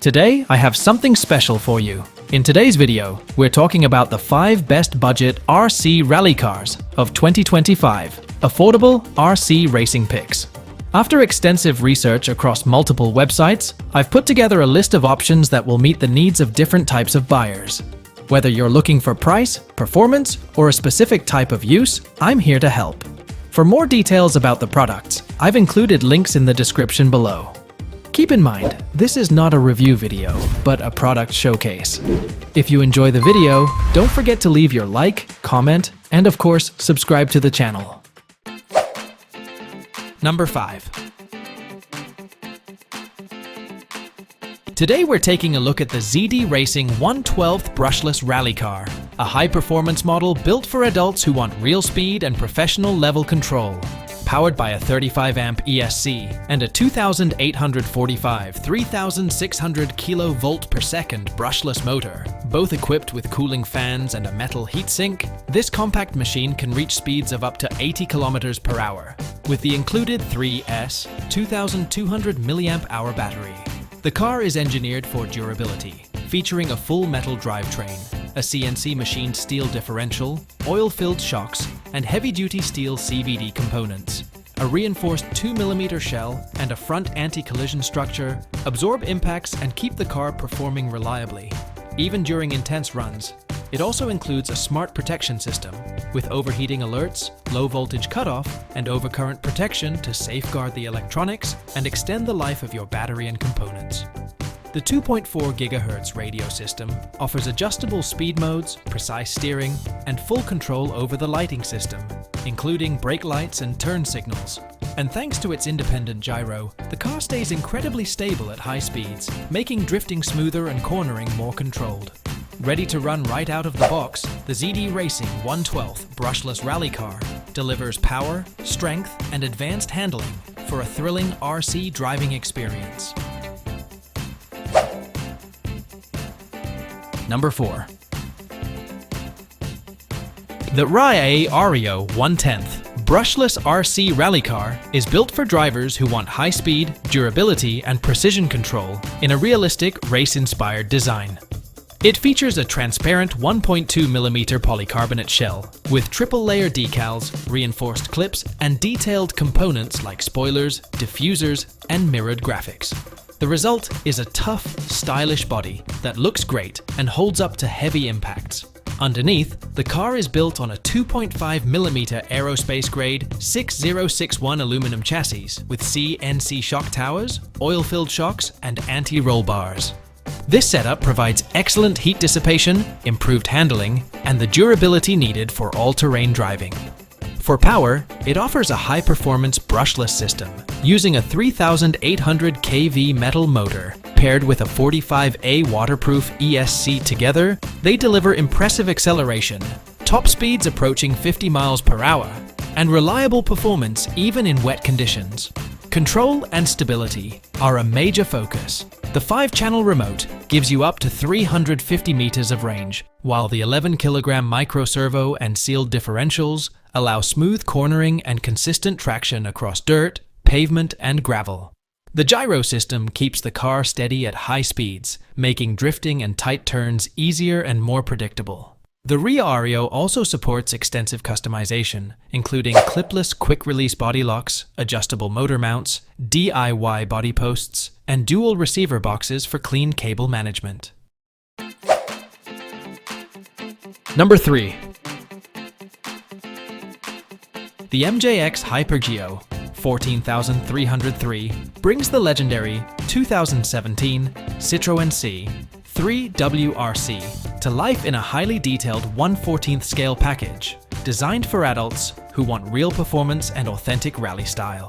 Today, I have something special for you. In today's video, we're talking about the 5 best budget RC rally cars of 2025, affordable RC racing picks. After extensive research across multiple websites, I've put together a list of options that will meet the needs of different types of buyers. Whether you're looking for price, performance, or a specific type of use, I'm here to help. For more details about the products, I've included links in the description below. Keep in mind, this is not a review video, but a product showcase. If you enjoy the video, don't forget to leave your like, comment, and of course, subscribe to the channel. Number 5. Today we're taking a look at the ZD Racing 1/12 brushless rally car, a high-performance model built for adults who want real speed and professional level control. Powered by a 35-amp ESC and a 2,845 3,600 kV per second brushless motor, both equipped with cooling fans and a metal heatsink, this compact machine can reach speeds of up to 80 km per hour, with the included 3S 2,200 mAh battery. The car is engineered for durability, featuring a full metal drivetrain, a CNC machined steel differential, oil-filled shocks, and heavy-duty steel CVD components. A reinforced 2mm shell and a front anti-collision structure absorb impacts and keep the car performing reliably, even during intense runs. It also includes a smart protection system with overheating alerts, low voltage cutoff, and overcurrent protection to safeguard the electronics and extend the life of your battery and components. The 2.4 GHz radio system offers adjustable speed modes, precise steering, and full control over the lighting system, including brake lights and turn signals. And thanks to its independent gyro, the car stays incredibly stable at high speeds, making drifting smoother and cornering more controlled. Ready to run right out of the box, the ZD Racing 1/12 brushless rally car delivers power, strength, and advanced handling for a thrilling RC driving experience. Number 4. The RIAARIO 1/10 brushless RC rally car is built for drivers who want high speed, durability, and precision control in a realistic, race-inspired design. It features a transparent 1.2mm polycarbonate shell with triple-layer decals, reinforced clips, and detailed components like spoilers, diffusers, and mirrored graphics. The result is a tough, stylish body that looks great and holds up to heavy impacts. Underneath, the car is built on a 2.5mm aerospace-grade 6061 aluminum chassis with CNC shock towers, oil-filled shocks, and anti-roll bars. This setup provides excellent heat dissipation, improved handling, and the durability needed for all-terrain driving. For power, it offers a high-performance brushless system using a 3,800 kV metal motor paired with a 45A waterproof ESC. Together, they deliver impressive acceleration, top speeds approaching 50 miles per hour, and reliable performance even in wet conditions. Control and stability are a major focus. The 5-channel remote gives you up to 350 meters of range, while the 11-kilogram micro-servo and sealed differentials allow smooth cornering and consistent traction across dirt, pavement, and gravel. The gyro system keeps the car steady at high speeds, making drifting and tight turns easier and more predictable. The RIAARIO also supports extensive customization, including clipless quick-release body locks, adjustable motor mounts, DIY body posts, and dual receiver boxes for clean cable management. Number 3. The MJX Hyper GO 14303 brings the legendary 2017 Citroen C3 WRC to life in a highly detailed 1/14 scale package, designed for adults who want real performance and authentic rally style.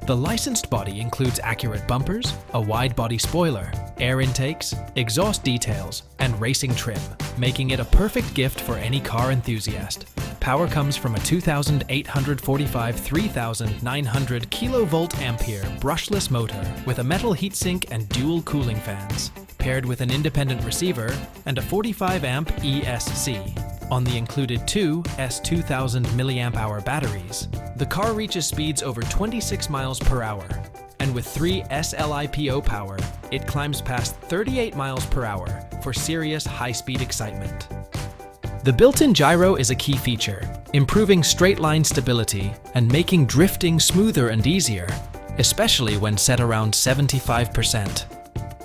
The licensed body includes accurate bumpers, a wide body spoiler, air intakes, exhaust details, and racing trim, making it a perfect gift for any car enthusiast. Power comes from a 2,845 3,900 kV-ampere brushless motor with a metal heatsink and dual cooling fans, paired with an independent receiver and a 45-amp ESC. On the included two S2000 mAh batteries, the car reaches speeds over 26 miles per hour and with 3 SLIPO power, it climbs past 38 miles per hour for serious high-speed excitement. The built-in gyro is a key feature, improving straight-line stability and making drifting smoother and easier, especially when set around 75%.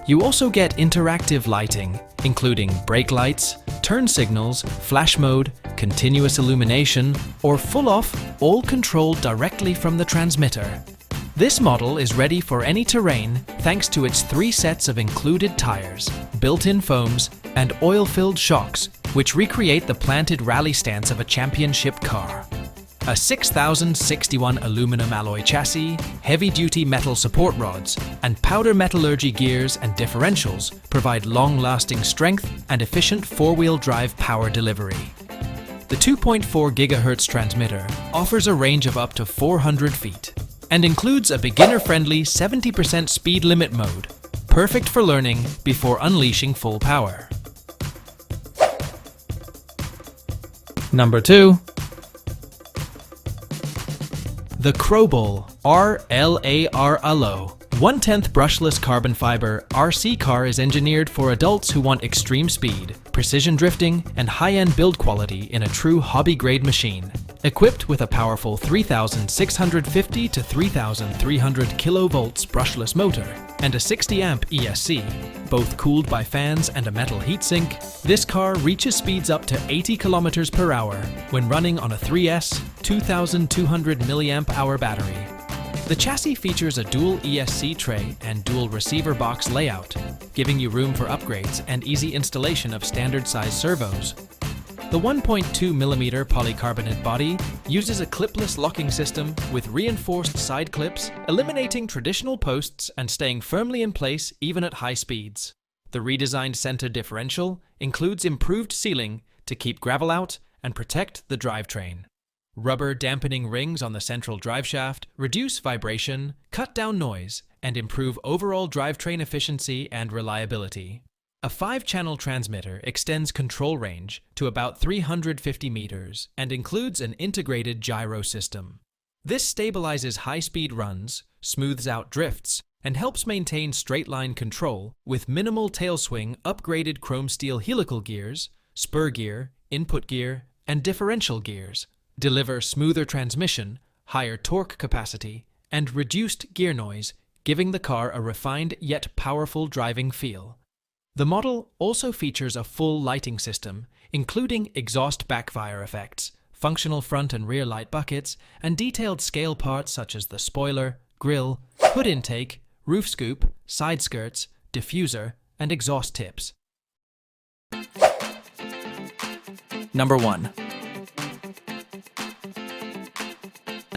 You also get interactive lighting, including brake lights, turn signals, flash mode, continuous illumination, or full off, all controlled directly from the transmitter. This model is ready for any terrain thanks to its 3 sets of included tires, built-in foams, and oil-filled shocks, which recreate the planted rally stance of a championship car. A 6061 aluminum alloy chassis, heavy-duty metal support rods, and powder metallurgy gears and differentials provide long-lasting strength and efficient four-wheel drive power delivery. The 2.4 GHz transmitter offers a range of up to 400 feet and includes a beginner-friendly 70% speed limit mode, perfect for learning before unleashing full power. Number 2. The CROBOLL RLAARLO 1/10 brushless carbon fiber RC car is engineered for adults who want extreme speed, precision drifting, and high-end build quality in a true hobby-grade machine. Equipped with a powerful 3,650 to 3,300 kilovolts brushless motor and a 60-amp ESC, both cooled by fans and a metal heatsink, this car reaches speeds up to 80 kilometers per hour when running on a 3S 2,200 mAh battery. The chassis features a dual ESC tray and dual receiver box layout, giving you room for upgrades and easy installation of standard-size servos. The 1.2mm polycarbonate body uses a clipless locking system with reinforced side clips, eliminating traditional posts and staying firmly in place even at high speeds. The redesigned center differential includes improved sealing to keep gravel out and protect the drivetrain. Rubber dampening rings on the central driveshaft reduce vibration, cut down noise, and improve overall drivetrain efficiency and reliability. A 5-channel transmitter extends control range to about 350 meters and includes an integrated gyro system. This stabilizes high-speed runs, smooths out drifts, and helps maintain straight-line control with minimal tailswing upgraded chrome steel helical gears, spur gear, input gear, and differential gears. Deliver smoother transmission, higher torque capacity, and reduced gear noise, giving the car a refined yet powerful driving feel. The model also features a full lighting system, including exhaust backfire effects, functional front and rear light buckets, and detailed scale parts such as the spoiler, grille, hood intake, roof scoop, side skirts, diffuser, and exhaust tips. Number 1.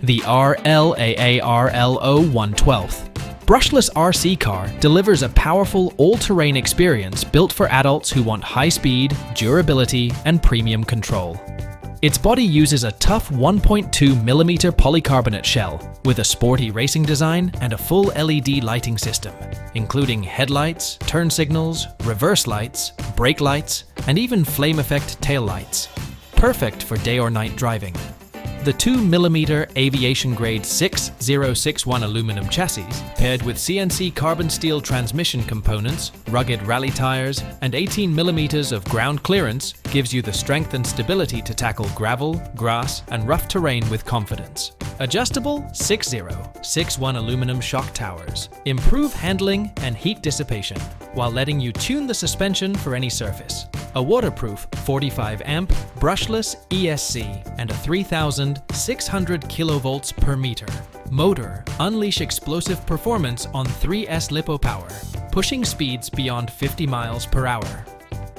The RLAARLO 1/12 Brushless RC car delivers a powerful all-terrain experience built for adults who want high speed, durability, and premium control. Its body uses a tough 1.2mm polycarbonate shell with a sporty racing design and a full LED lighting system, including headlights, turn signals, reverse lights, brake lights, and even flame effect tail lights. Perfect for day or night driving. The 2mm aviation-grade 6061 aluminum chassis, paired with CNC carbon steel transmission components, rugged rally tires, and 18mm of ground clearance, gives you the strength and stability to tackle gravel, grass, and rough terrain with confidence. Adjustable 6061 aluminum shock towers improve handling and heat dissipation, while letting you tune the suspension for any surface. A waterproof 45-amp brushless ESC and a 3,600 kilovolts per meter motor unleash explosive performance on 3S LiPo power, pushing speeds beyond 50 miles per hour.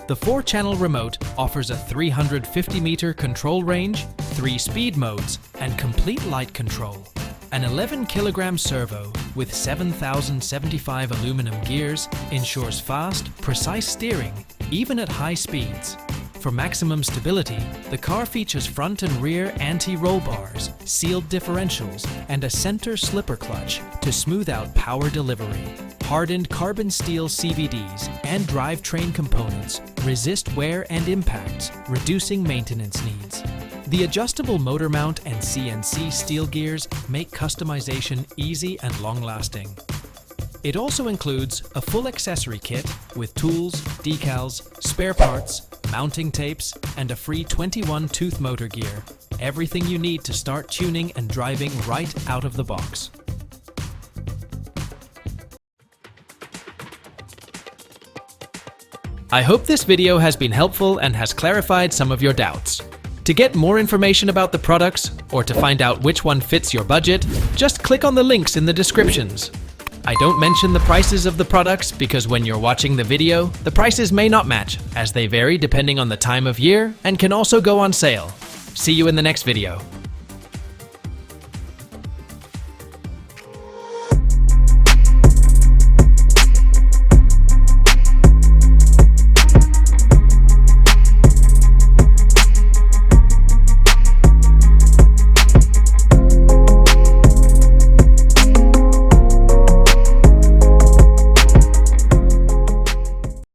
The 4-channel remote offers a 350-meter control range, 3 speed modes, and complete light control. An 11-kilogram servo with 7,075 aluminum gears ensures fast, precise steering, even at high speeds. For maximum stability, the car features front and rear anti-roll bars, sealed differentials, and a center slipper clutch to smooth out power delivery. Hardened carbon steel CVDs and drivetrain components resist wear and impacts, reducing maintenance needs. The adjustable motor mount and CNC steel gears make customization easy and long-lasting. It also includes a full accessory kit with tools, decals, spare parts, mounting tapes, and a free 21-tooth motor gear. Everything you need to start tuning and driving right out of the box. I hope this video has been helpful and has clarified some of your doubts. To get more information about the products, or to find out which one fits your budget, just click on the links in the descriptions. I don't mention the prices of the products because when you're watching the video, the prices may not match, as they vary depending on the time of year and can also go on sale. See you in the next video.